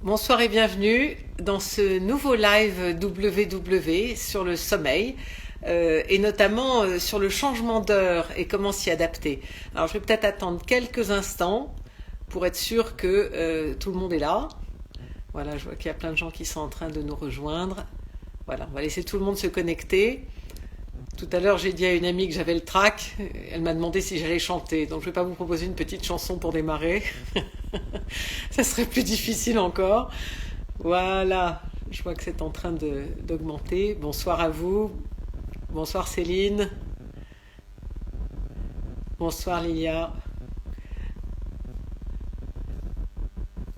Bonsoir et bienvenue dans ce nouveau live WW sur le sommeil et notamment sur le changement d'heure et comment s'y adapter. Alors je vais peut-être attendre quelques instants pour être sûr que tout le monde est là. Voilà, je vois qu'il y a plein de gens qui sont en train de nous rejoindre. Voilà, on va laisser tout le monde se connecter. Tout à l'heure, j'ai dit à une amie que j'avais le trac. Elle m'a demandé si j'allais chanter. Donc, je ne vais pas vous proposer une petite chanson pour démarrer. Ça serait plus difficile encore. Voilà, je vois que c'est en train d'augmenter. Bonsoir à vous. Bonsoir Céline. Bonsoir Lilia.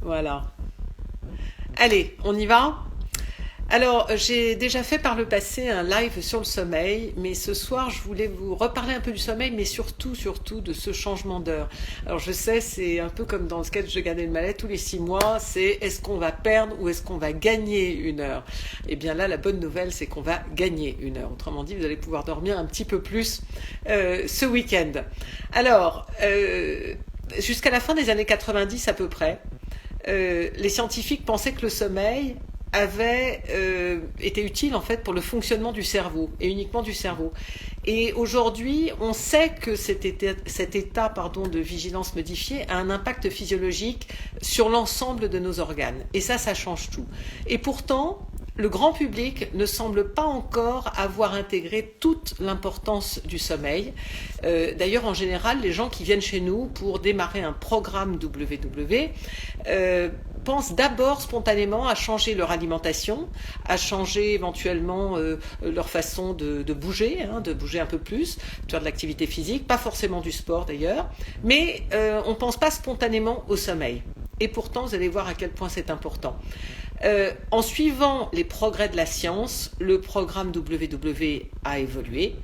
Voilà. Allez, on y va ? Alors, j'ai déjà fait par le passé un live sur le sommeil, mais ce soir, je voulais vous reparler un peu du sommeil, mais surtout de ce changement d'heure. Alors, je sais, c'est un peu comme dans le sketch de Gad Elmaleh, tous les 6 mois, c'est est-ce qu'on va perdre ou est-ce qu'on va gagner une heure? Eh bien là, la bonne nouvelle, c'est qu'on va gagner une heure. Autrement dit, vous allez pouvoir dormir un petit peu plus ce week-end. Alors, jusqu'à la fin des années 90 à peu près, les scientifiques pensaient que le sommeil avait été utile en fait pour le fonctionnement du cerveau et uniquement du cerveau. Et aujourd'hui, on sait que cet état de vigilance modifiée a un impact physiologique sur l'ensemble de nos organes. Et ça change tout. Et pourtant, le grand public ne semble pas encore avoir intégré toute l'importance du sommeil. D'ailleurs, en général, les gens qui viennent chez nous pour démarrer un programme WW pensent d'abord spontanément à changer leur alimentation, à changer éventuellement leur façon de bouger, de bouger un peu plus, de faire de l'activité physique, pas forcément du sport d'ailleurs, mais on ne pense pas spontanément au sommeil. Et pourtant, vous allez voir à quel point c'est important. En suivant les progrès de la science, le programme WW a évolué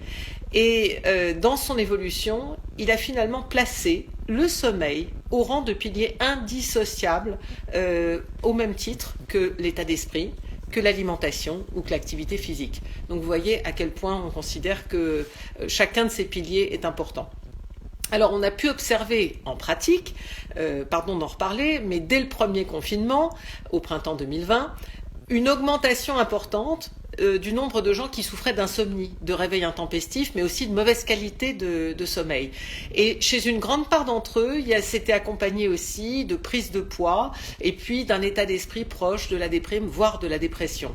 et dans son évolution, il a finalement placé le sommeil au rang de pilier indissociable au même titre que l'état d'esprit, que l'alimentation ou que l'activité physique. Donc vous voyez à quel point on considère que chacun de ces piliers est important. Alors on a pu observer en pratique, pardon d'en reparler, mais dès le premier confinement, au printemps 2020, une augmentation importante du nombre de gens qui souffraient d'insomnie, de réveil intempestif, mais aussi de mauvaise qualité de sommeil. Et chez une grande part d'entre eux, c'était accompagné aussi de prise de poids et puis d'un état d'esprit proche de la déprime, voire de la dépression,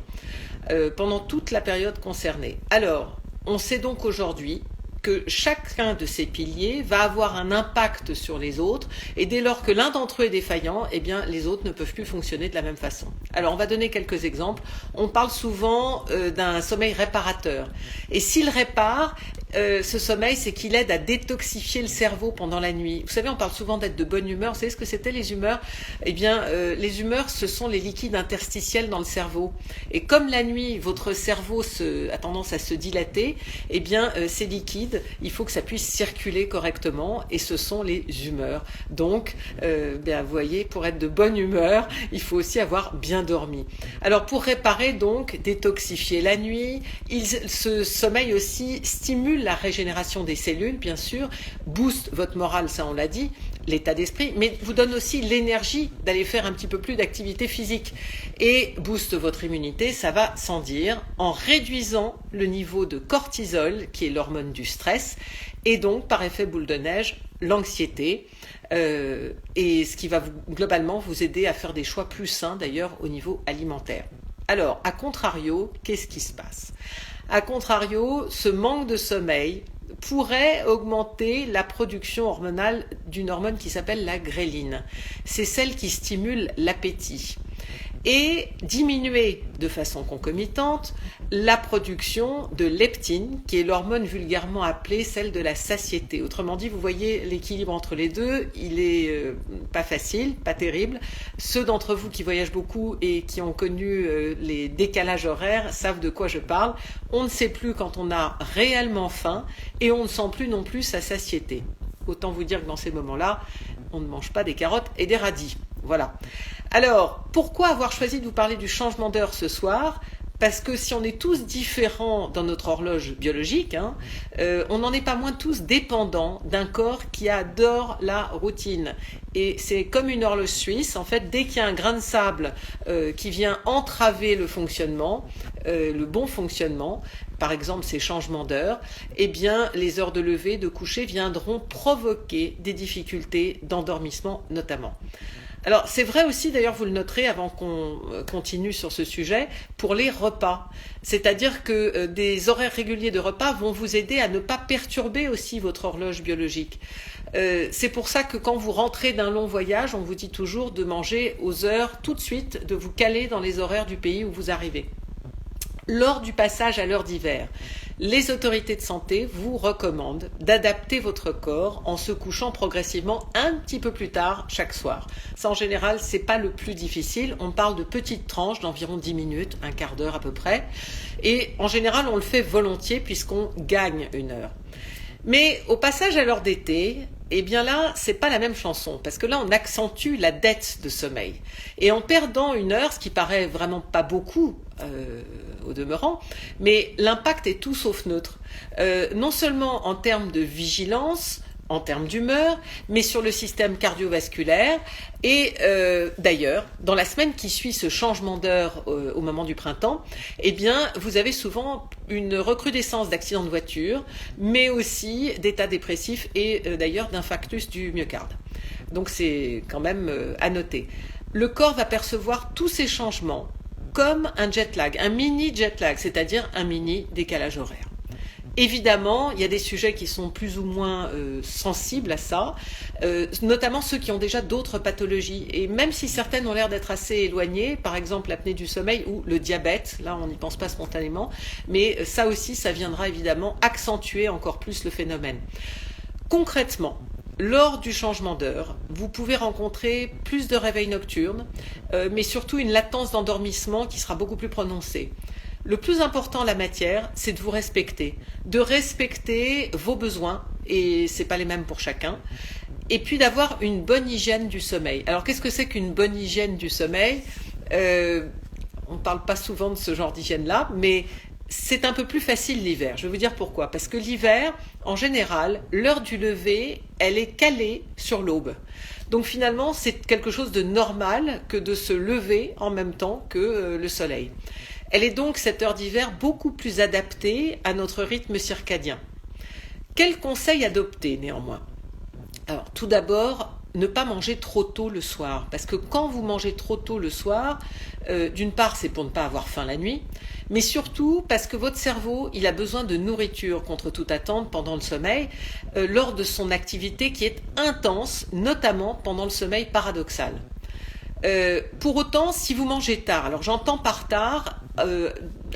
pendant toute la période concernée. Alors, on sait donc aujourd'hui que chacun de ces piliers va avoir un impact sur les autres et dès lors que l'un d'entre eux est défaillant, eh bien les autres ne peuvent plus fonctionner de la même façon. Alors on va donner quelques exemples. On parle souvent d'un sommeil réparateur. Et s'il répare, ce sommeil, c'est qu'il aide à détoxifier le cerveau pendant la nuit. Vous savez, on parle souvent d'être de bonne humeur. Vous savez ce que c'était les humeurs? Eh bien, les humeurs, ce sont les liquides interstitiels dans le cerveau. Et comme la nuit, votre cerveau a tendance à se dilater, eh bien, ces liquides, il faut que ça puisse circuler correctement et ce sont les humeurs. Donc, vous voyez, pour être de bonne humeur, il faut aussi avoir bien dormi. Alors, pour réparer, donc, détoxifier la nuit, ce sommeil aussi stimule la régénération des cellules, bien sûr, booste votre morale, ça on l'a dit, l'état d'esprit, mais vous donne aussi l'énergie d'aller faire un petit peu plus d'activité physique et booste votre immunité, ça va sans dire, en réduisant le niveau de cortisol, qui est l'hormone du stress, et donc par effet boule de neige, l'anxiété, et ce qui va globalement vous aider à faire des choix plus sains d'ailleurs au niveau alimentaire. Alors, à contrario, qu'est-ce qui se passe? A contrario, ce manque de sommeil pourrait augmenter la production hormonale d'une hormone qui s'appelle la gréline. C'est celle qui stimule l'appétit. Et diminuer de façon concomitante la production de leptine, qui est l'hormone vulgairement appelée celle de la satiété. Autrement dit, vous voyez l'équilibre entre les deux, il est pas facile, pas terrible. Ceux d'entre vous qui voyagent beaucoup et qui ont connu les décalages horaires savent de quoi je parle. On ne sait plus quand on a réellement faim et on ne sent plus non plus sa satiété. Autant vous dire que dans ces moments-là, on ne mange pas des carottes et des radis. Voilà. Alors, pourquoi avoir choisi de vous parler du changement d'heure ce soir? Parce que si on est tous différents dans notre horloge biologique, on n'en est pas moins tous dépendants d'un corps qui adore la routine. Et c'est comme une horloge suisse, en fait, dès qu'il y a un grain de sable qui vient entraver le fonctionnement, le bon fonctionnement, par exemple ces changements d'heure, eh bien les heures de lever, de coucher viendront provoquer des difficultés d'endormissement notamment. Alors c'est vrai aussi, d'ailleurs vous le noterez avant qu'on continue sur ce sujet, pour les repas. C'est-à-dire que des horaires réguliers de repas vont vous aider à ne pas perturber aussi votre horloge biologique. C'est pour ça que quand vous rentrez d'un long voyage, on vous dit toujours de manger aux heures tout de suite, de vous caler dans les horaires du pays où vous arrivez. Lors du passage à l'heure d'hiver, les autorités de santé vous recommandent d'adapter votre corps en se couchant progressivement un petit peu plus tard chaque soir. Ça, en général, c'est pas le plus difficile. On parle de petites tranches d'environ 10 minutes, un quart d'heure à peu près. Et en général, on le fait volontiers puisqu'on gagne une heure. Mais au passage à l'heure d'été, eh bien là, c'est pas la même chanson, parce que là, on accentue la dette de sommeil. Et en perdant une heure, ce qui paraît vraiment pas beaucoup au demeurant, mais l'impact est tout sauf neutre. Non seulement en termes de vigilance, en termes d'humeur, mais sur le système cardiovasculaire. Et d'ailleurs, dans la semaine qui suit ce changement d'heure au moment du printemps, eh bien, vous avez souvent une recrudescence d'accidents de voiture, mais aussi d'états dépressifs et d'ailleurs d'infarctus du myocarde. Donc c'est quand même à noter. Le corps va percevoir tous ces changements comme un jet lag, un mini jet lag, c'est-à-dire un mini décalage horaire. Évidemment, il y a des sujets qui sont plus ou moins sensibles à ça, notamment ceux qui ont déjà d'autres pathologies. Et même si certaines ont l'air d'être assez éloignées, par exemple l'apnée du sommeil ou le diabète, là on n'y pense pas spontanément, mais ça aussi, ça viendra évidemment accentuer encore plus le phénomène. Concrètement, lors du changement d'heure, vous pouvez rencontrer plus de réveils nocturnes, mais surtout une latence d'endormissement qui sera beaucoup plus prononcée. Le plus important en la matière, c'est de vous respecter, de respecter vos besoins, et c'est pas les mêmes pour chacun, et puis d'avoir une bonne hygiène du sommeil. Alors qu'est-ce que c'est qu'une bonne hygiène du sommeil ? On ne parle pas souvent de ce genre d'hygiène-là, mais c'est un peu plus facile l'hiver. Je vais vous dire pourquoi. Parce que l'hiver, en général, l'heure du lever, elle est calée sur l'aube. Donc finalement, c'est quelque chose de normal que de se lever en même temps que le soleil. Elle est donc, cette heure d'hiver, beaucoup plus adaptée à notre rythme circadien. Quel conseil adopter néanmoins ? Alors, tout d'abord, ne pas manger trop tôt le soir. Parce que quand vous mangez trop tôt le soir, d'une part, c'est pour ne pas avoir faim la nuit, mais surtout parce que votre cerveau, il a besoin de nourriture contre toute attente pendant le sommeil, lors de son activité qui est intense, notamment pendant le sommeil paradoxal. Pour autant, si vous mangez tard, alors j'entends par tard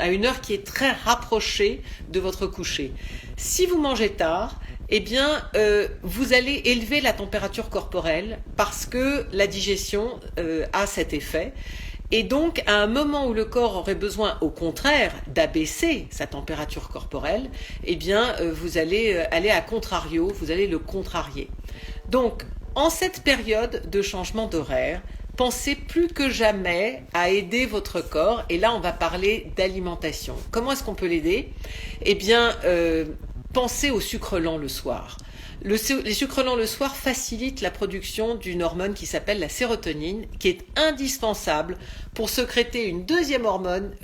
à une heure qui est très rapprochée de votre coucher. Si vous mangez tard, eh bien, vous allez élever la température corporelle parce que la digestion a cet effet. Et donc, à un moment où le corps aurait besoin, au contraire, d'abaisser sa température corporelle, eh bien, vous allez aller à contrario, vous allez le contrarier. Donc, en cette période de changement d'horaire, pensez plus que jamais à aider votre corps. Et là, on va parler d'alimentation. Comment est-ce qu'on peut l'aider ? Eh bien, pensez au sucre lent le soir. Les sucres lents le soir facilitent la production d'une hormone qui s'appelle la sérotonine, qui est indispensable pour sécréter une deuxième hormone,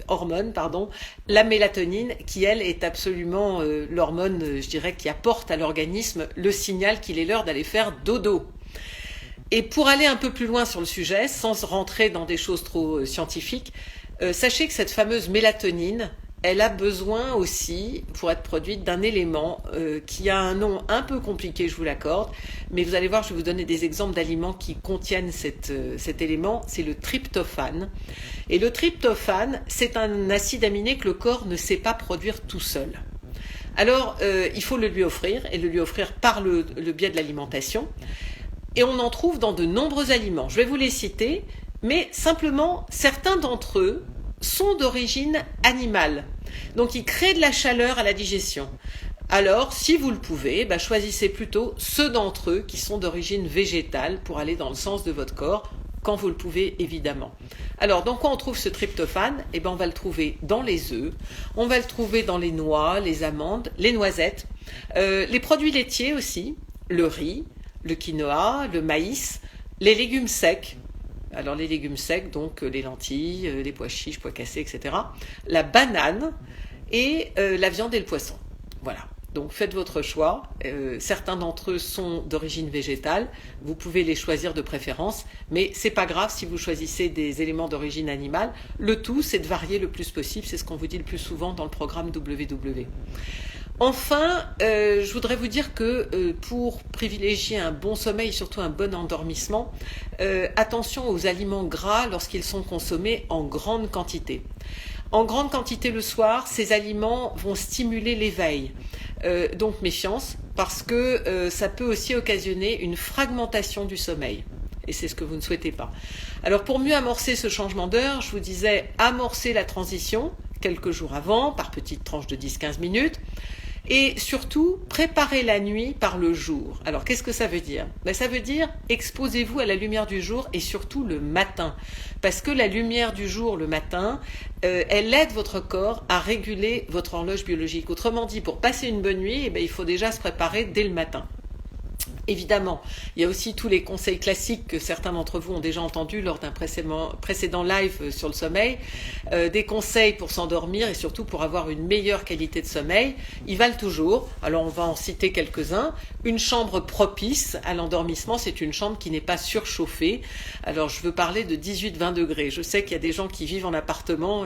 la mélatonine, qui elle est absolument l'hormone, je dirais, qui apporte à l'organisme le signal qu'il est l'heure d'aller faire dodo. Et pour aller un peu plus loin sur le sujet, sans rentrer dans des choses trop scientifiques, sachez que cette fameuse mélatonine, elle a besoin aussi, pour être produite, d'un élément qui a un nom un peu compliqué, je vous l'accorde, mais vous allez voir, je vais vous donner des exemples d'aliments qui contiennent cet élément, c'est le tryptophane. Et le tryptophane, c'est un acide aminé que le corps ne sait pas produire tout seul. Alors, il faut le lui offrir, et le lui offrir par le biais de l'alimentation. Et on en trouve dans de nombreux aliments. Je vais vous les citer, mais simplement, certains d'entre eux sont d'origine animale. Donc, ils créent de la chaleur à la digestion. Alors, si vous le pouvez, choisissez plutôt ceux d'entre eux qui sont d'origine végétale pour aller dans le sens de votre corps, quand vous le pouvez évidemment. Alors, dans quoi on trouve ce tryptophane? Eh ben, on va le trouver dans les œufs, on va le trouver dans les noix, les amandes, les noisettes, les produits laitiers aussi, le riz, le quinoa, le maïs, les légumes secs. Alors les légumes secs, donc les lentilles, les pois chiches, pois cassés, etc. La banane et la viande et le poisson. Voilà. Donc faites votre choix. Certains d'entre eux sont d'origine végétale. Vous pouvez les choisir de préférence, mais c'est pas grave si vous choisissez des éléments d'origine animale. Le tout, c'est de varier le plus possible. C'est ce qu'on vous dit le plus souvent dans le programme WW. Enfin, je voudrais vous dire que pour privilégier un bon sommeil et surtout un bon endormissement, attention aux aliments gras lorsqu'ils sont consommés en grande quantité. En grande quantité le soir, ces aliments vont stimuler l'éveil. Donc méfiance, parce que ça peut aussi occasionner une fragmentation du sommeil. Et c'est ce que vous ne souhaitez pas. Alors pour mieux amorcer ce changement d'heure, je vous disais amorcer la transition quelques jours avant, par petites tranches de 10-15 minutes. Et surtout, préparez la nuit par le jour. Alors, qu'est-ce que ça veut dire? Ça veut dire exposez-vous à la lumière du jour et surtout le matin. Parce que la lumière du jour le matin, elle aide votre corps à réguler votre horloge biologique. Autrement dit, pour passer une bonne nuit, il faut déjà se préparer dès le matin. Évidemment, il y a aussi tous les conseils classiques que certains d'entre vous ont déjà entendus lors d'un précédent live sur le sommeil, des conseils pour s'endormir et surtout pour avoir une meilleure qualité de sommeil. Ils valent toujours, alors on va en citer quelques-uns. Une chambre propice à l'endormissement, c'est une chambre qui n'est pas surchauffée. Alors je veux parler de 18-20 degrés. Je sais qu'il y a des gens qui vivent en appartement,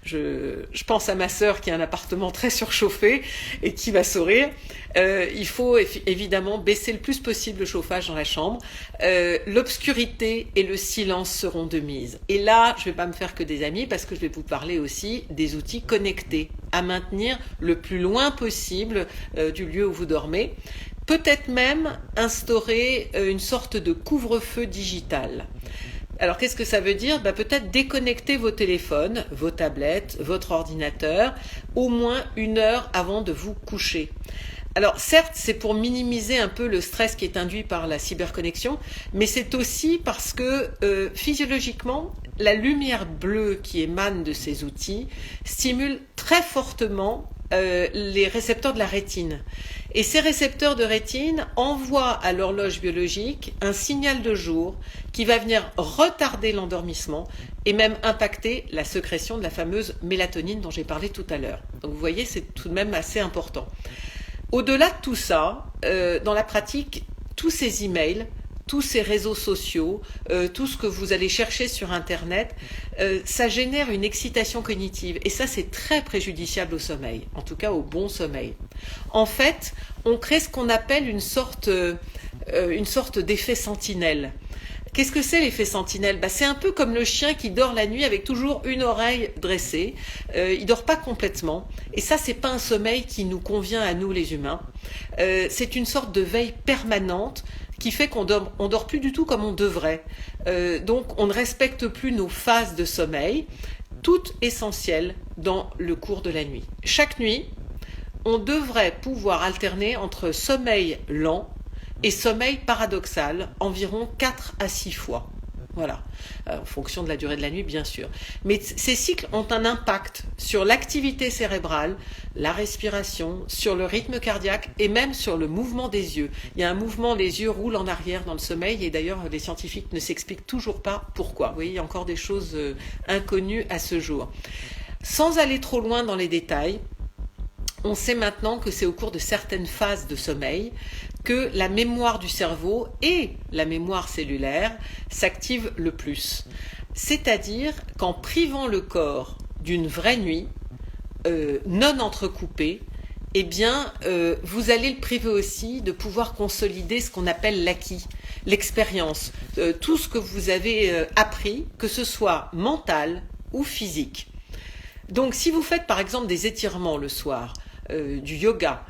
je pense à ma sœur qui a un appartement très surchauffé et qui va sourire. Il faut évidemment baisser le plus possible le chauffage dans la chambre. L'obscurité et le silence seront de mise. Et là, je ne vais pas me faire que des amis parce que je vais vous parler aussi des outils connectés à maintenir le plus loin possible du lieu où vous dormez. Peut-être même instaurer une sorte de couvre-feu digital. Alors qu'est-ce que ça veut dire? Peut-être déconnecter vos téléphones, vos tablettes, votre ordinateur au moins 1 heure avant de vous coucher. Alors certes, c'est pour minimiser un peu le stress qui est induit par la cyberconnexion, mais c'est aussi parce que physiologiquement, la lumière bleue qui émane de ces outils stimule très fortement les récepteurs de la rétine. Et ces récepteurs de rétine envoient à l'horloge biologique un signal de jour qui va venir retarder l'endormissement et même impacter la sécrétion de la fameuse mélatonine dont j'ai parlé tout à l'heure. Donc vous voyez, c'est tout de même assez important. Au-delà de tout ça, dans la pratique, tous ces emails, tous ces réseaux sociaux, tout ce que vous allez chercher sur Internet, ça génère une excitation cognitive. Et ça, c'est très préjudiciable au sommeil, en tout cas au bon sommeil. En fait, on crée ce qu'on appelle une sorte d'effet sentinelle. Qu'est-ce que c'est l'effet sentinelle? C'est un peu comme le chien qui dort la nuit avec toujours une oreille dressée. Il dort pas complètement. Et ça, c'est pas un sommeil qui nous convient à nous les humains. C'est une sorte de veille permanente qui fait qu'on dort plus du tout comme on devrait. Donc, on ne respecte plus nos phases de sommeil, toutes essentielles dans le cours de la nuit. Chaque nuit, on devrait pouvoir alterner entre sommeil lent et sommeil paradoxal, environ 4 à 6 fois. Voilà, en fonction de la durée de la nuit, bien sûr. Mais ces cycles ont un impact sur l'activité cérébrale, la respiration, sur le rythme cardiaque et même sur le mouvement des yeux. Il y a un mouvement, les yeux roulent en arrière dans le sommeil et d'ailleurs, les scientifiques ne s'expliquent toujours pas pourquoi. Vous voyez, il y a encore des choses inconnues à ce jour. Sans aller trop loin dans les détails, on sait maintenant que c'est au cours de certaines phases de sommeil que la mémoire du cerveau et la mémoire cellulaire s'activent le plus. C'est-à-dire qu'en privant le corps d'une vraie nuit, non entrecoupée, vous allez le priver aussi de pouvoir consolider ce qu'on appelle l'acquis, l'expérience, tout ce que vous avez appris, que ce soit mental ou physique. Donc si vous faites par exemple des étirements le soir, du yoga,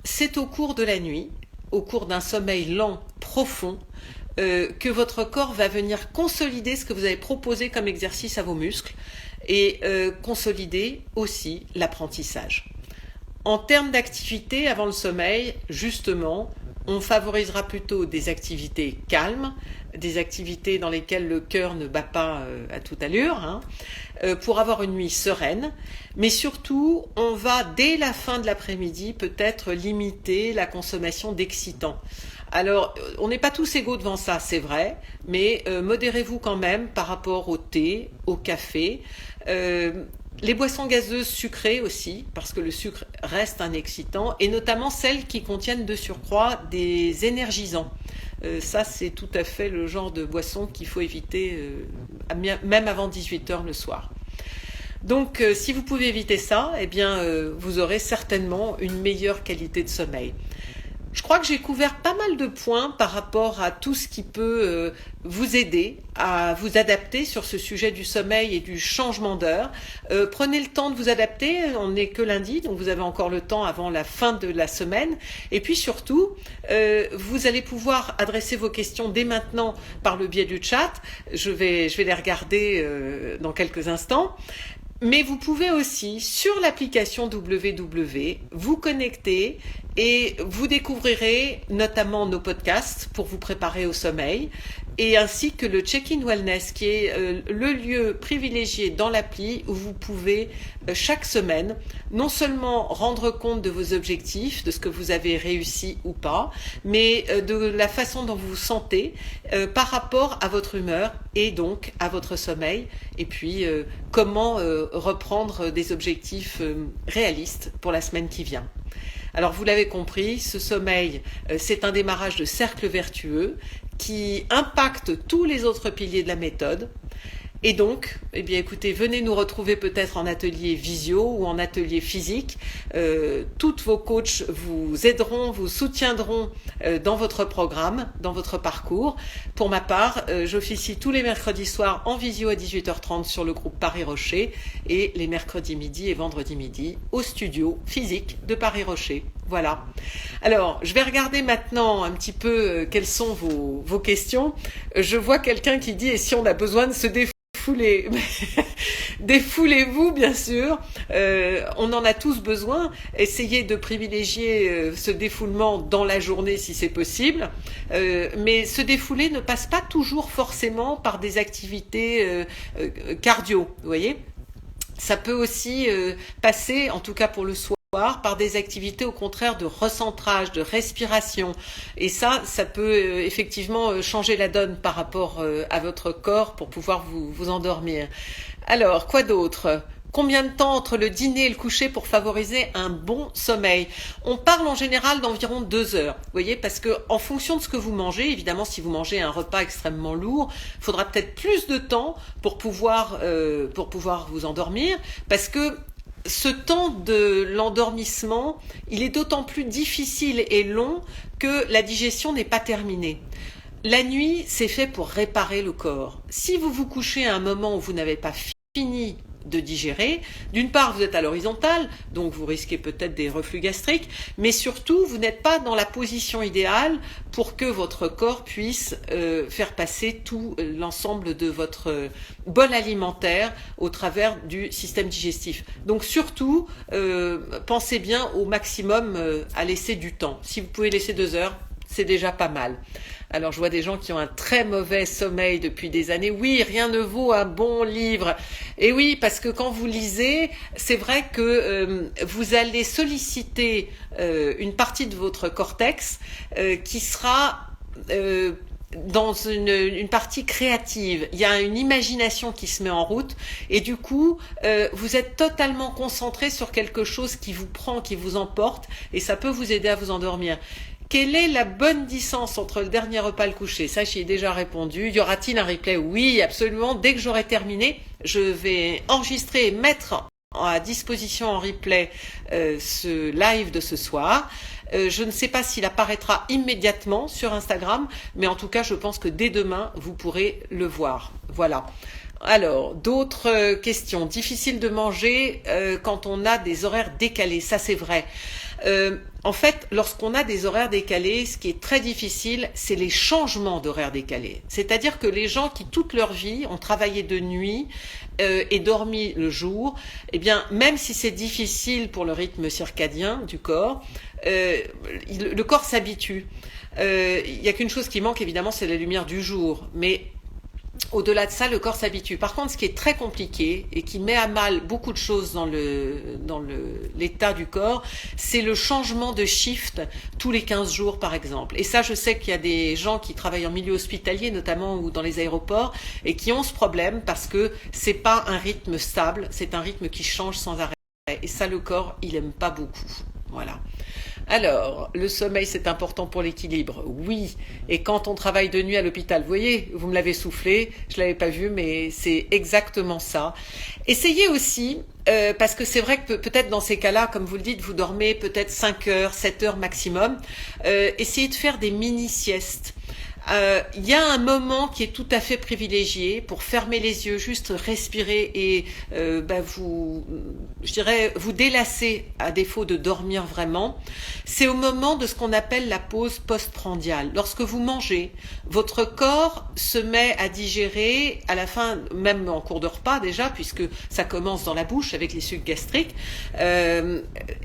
c'est au cours de la nuit, au cours d'un sommeil lent, profond, que votre corps va venir consolider ce que vous avez proposé comme exercice à vos muscles et consolider aussi l'apprentissage. En termes d'activité avant le sommeil, justement, On favorisera plutôt des activités calmes, des activités dans lesquelles le cœur ne bat pas à toute allure, hein, pour avoir une nuit sereine. Mais surtout, on va, dès la fin de l'après-midi, peut-être limiter la consommation d'excitants. Alors, on n'est pas tous égaux devant ça, c'est vrai, mais modérez-vous quand même par rapport au thé, au café. Les boissons gazeuses sucrées aussi, parce que le sucre reste un excitant, et notamment celles qui contiennent de surcroît des énergisants. Ça, c'est tout à fait le genre de boisson qu'il faut éviter, même avant 18h le soir. Donc, si vous pouvez éviter ça, eh bien, vous aurez certainement une meilleure qualité de sommeil. Je crois que j'ai couvert pas mal de points par rapport à tout ce qui peut vous aider à vous adapter sur ce sujet du sommeil et du changement d'heure. Prenez le temps de vous adapter, on n'est que lundi, donc vous avez encore le temps avant la fin de la semaine. Et puis surtout, vous allez pouvoir adresser vos questions dès maintenant par le biais du chat. Je vais les regarder dans quelques instants. Mais vous pouvez aussi, sur l'application WW, vous connecter et vous découvrirez notamment nos podcasts pour vous préparer au sommeil, et ainsi que le Check-in Wellness, qui est le lieu privilégié dans l'appli où vous pouvez chaque semaine non seulement rendre compte de vos objectifs, de ce que vous avez réussi ou pas, mais de la façon dont vous vous sentez par rapport à votre humeur et donc à votre sommeil, et puis comment reprendre des objectifs réalistes pour la semaine qui vient. Alors vous l'avez compris, ce sommeil, c'est un démarrage de cercle vertueux qui impacte tous les autres piliers de la méthode. Et donc, eh bien, écoutez, venez nous retrouver peut-être en atelier visio ou en atelier physique. Toutes vos coachs vous aideront, vous soutiendront dans votre programme, dans votre parcours. Pour ma part, j'officie tous les mercredis soirs en visio à 18h30 sur le groupe Paris Rocher et les mercredis midi et vendredis midi au studio physique de Paris Rocher. Voilà. Alors, je vais regarder maintenant un petit peu quelles sont vos questions. Je vois quelqu'un qui dit « Et si on a besoin de se défouler ?» Défoulez-vous, bien sûr. On en a tous besoin. Essayez de privilégier ce défoulement dans la journée si c'est possible. Mais se défouler ne passe pas toujours forcément par des activités cardio. Vous voyez ? Ça peut aussi passer, en tout cas pour le soir, par des activités au contraire de recentrage, de respiration. Et ça peut effectivement changer la donne par rapport à votre corps pour pouvoir vous endormir. Alors, quoi d'autre ? Combien de temps entre le dîner et le coucher pour favoriser un bon sommeil ? On parle en général d'environ 2 heures. Vous voyez, parce que en fonction de ce que vous mangez, évidemment, si vous mangez un repas extrêmement lourd, il faudra peut-être plus de temps pour pouvoir vous endormir, parce que ce temps de l'endormissement, il est d'autant plus difficile et long que la digestion n'est pas terminée. La nuit, c'est fait pour réparer le corps. Si vous vous couchez à un moment où vous n'avez pas fini de digérer, d'une part vous êtes à l'horizontale, donc vous risquez peut-être des reflux gastriques, mais surtout vous n'êtes pas dans la position idéale pour que votre corps puisse faire passer tout l'ensemble de votre bol alimentaire au travers du système digestif. Donc surtout, pensez bien au maximum à laisser du temps. Si vous pouvez laisser 2 heures, c'est déjà pas mal. Alors je vois des gens qui ont un très mauvais sommeil depuis des années. Oui, rien ne vaut un bon livre. Et oui, parce que quand vous lisez, c'est vrai que vous allez solliciter une partie de votre cortex qui sera dans une partie créative. Il y a une imagination qui se met en route et du coup, vous êtes totalement concentré sur quelque chose qui vous prend, qui vous emporte et ça peut vous aider à vous endormir. Quelle est la bonne distance entre le dernier repas et le coucher ? Ça, j'y ai déjà répondu. Y aura-t-il un replay ? Oui, absolument. Dès que j'aurai terminé, je vais enregistrer et mettre à disposition en replay ce live de ce soir. Je ne sais pas s'il apparaîtra immédiatement sur Instagram, mais en tout cas, je pense que dès demain, vous pourrez le voir. Voilà. Alors, d'autres questions. Difficile de manger quand on a des horaires décalés. Ça, c'est vrai. En fait, lorsqu'on a des horaires décalés, ce qui est très difficile, c'est les changements d'horaires décalés. C'est-à-dire que les gens qui toute leur vie ont travaillé de nuit et dormi le jour, eh bien, même si c'est difficile pour le rythme circadien du corps, le corps s'habitue. Il y a qu'une chose qui manque, évidemment, c'est la lumière du jour. Mais au-delà de ça, le corps s'habitue. Par contre, ce qui est très compliqué et qui met à mal beaucoup de choses dans l'état du corps, c'est le changement de shift tous les 15 jours, par exemple. Et ça, je sais qu'il y a des gens qui travaillent en milieu hospitalier, notamment, ou dans les aéroports, et qui ont ce problème parce que c'est pas un rythme stable, c'est un rythme qui change sans arrêt. Et ça, le corps, il aime pas beaucoup. Voilà. Alors, le sommeil, c'est important pour l'équilibre. Oui. Et quand on travaille de nuit à l'hôpital, vous voyez, vous me l'avez soufflé, je l'avais pas vu, mais c'est exactement ça. Essayez aussi, parce que c'est vrai que peut-être dans ces cas-là, comme vous le dites, vous dormez peut-être 5 heures, 7 heures maximum. Essayez de faire des mini-siestes. Il y a un moment qui est tout à fait privilégié pour fermer les yeux, juste respirer et je dirais, vous délasser à défaut de dormir vraiment. C'est au moment de ce qu'on appelle la pause postprandiale. Lorsque vous mangez, votre corps se met à digérer à la fin, même en cours de repas déjà, puisque ça commence dans la bouche avec les sucs gastriques.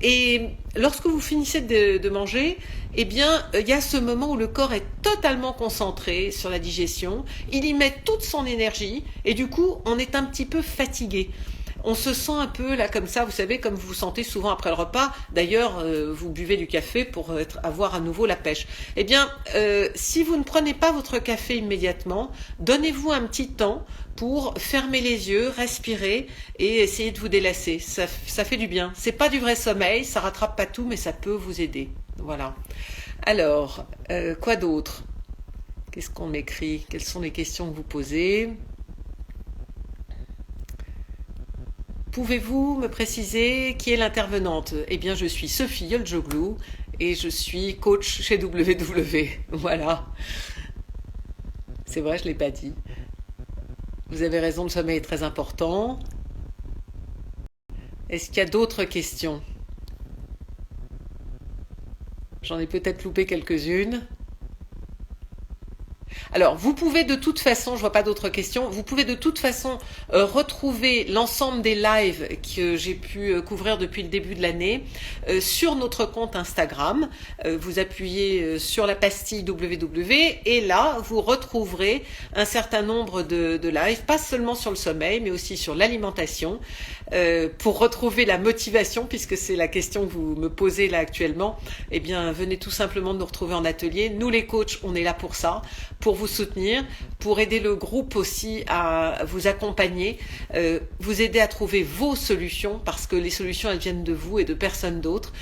Et lorsque vous finissez de manger, eh bien, il y a ce moment où le corps est totalement concentré sur la digestion, il y met toute son énergie et du coup, on est un petit peu fatigué. On se sent un peu là comme ça, vous savez, comme vous vous sentez souvent après le repas. D'ailleurs, vous buvez du café pour avoir à nouveau la pêche. Eh bien, si vous ne prenez pas votre café immédiatement, donnez-vous un petit temps pour fermer les yeux, respirer et essayer de vous délasser. Ça fait du bien. C'est pas du vrai sommeil, ça rattrape pas tout, mais ça peut vous aider. Voilà. Alors, quoi d'autre? Qu'est-ce qu'on m'écrit? Quelles sont les questions que vous posez? Pouvez-vous me préciser qui est l'intervenante? Eh bien, je suis Sophie Yoljoglou et je suis coach chez WW. Voilà. C'est vrai, je ne l'ai pas dit. Vous avez raison, le sommeil est très important. Est-ce qu'il y a d'autres questions? J'en ai peut-être loupé quelques-unes. Alors, vous pouvez de toute façon, je vois pas d'autres questions, vous pouvez de toute façon retrouver l'ensemble des lives que j'ai pu couvrir depuis le début de l'année sur notre compte Instagram. Vous appuyez sur la pastille WW et là, vous retrouverez un certain nombre de lives, pas seulement sur le sommeil, mais aussi sur l'alimentation, pour retrouver la motivation, puisque c'est la question que vous me posez là actuellement. Eh bien, venez tout simplement nous retrouver en atelier. Nous, les coachs, on est là pour ça, pour vous soutenir, pour aider le groupe aussi à vous accompagner, vous aider à trouver vos solutions, parce que les solutions, elles viennent de vous et de personne d'autre.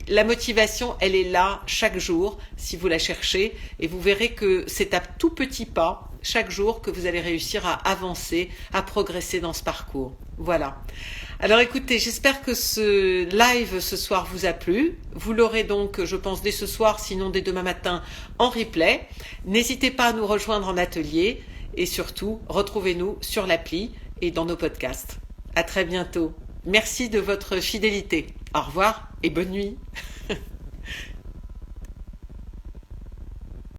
La motivation, elle est là chaque jour, si vous la cherchez, et vous verrez que c'est à tout petit pas, chaque jour, que vous allez réussir à avancer, à progresser dans ce parcours. Voilà. Alors écoutez, j'espère que ce live ce soir vous a plu. Vous l'aurez donc, je pense, dès ce soir, sinon dès demain matin, en replay. N'hésitez pas à nous rejoindre en atelier et surtout, retrouvez-nous sur l'appli et dans nos podcasts. À très bientôt. Merci de votre fidélité. Au revoir et bonne nuit.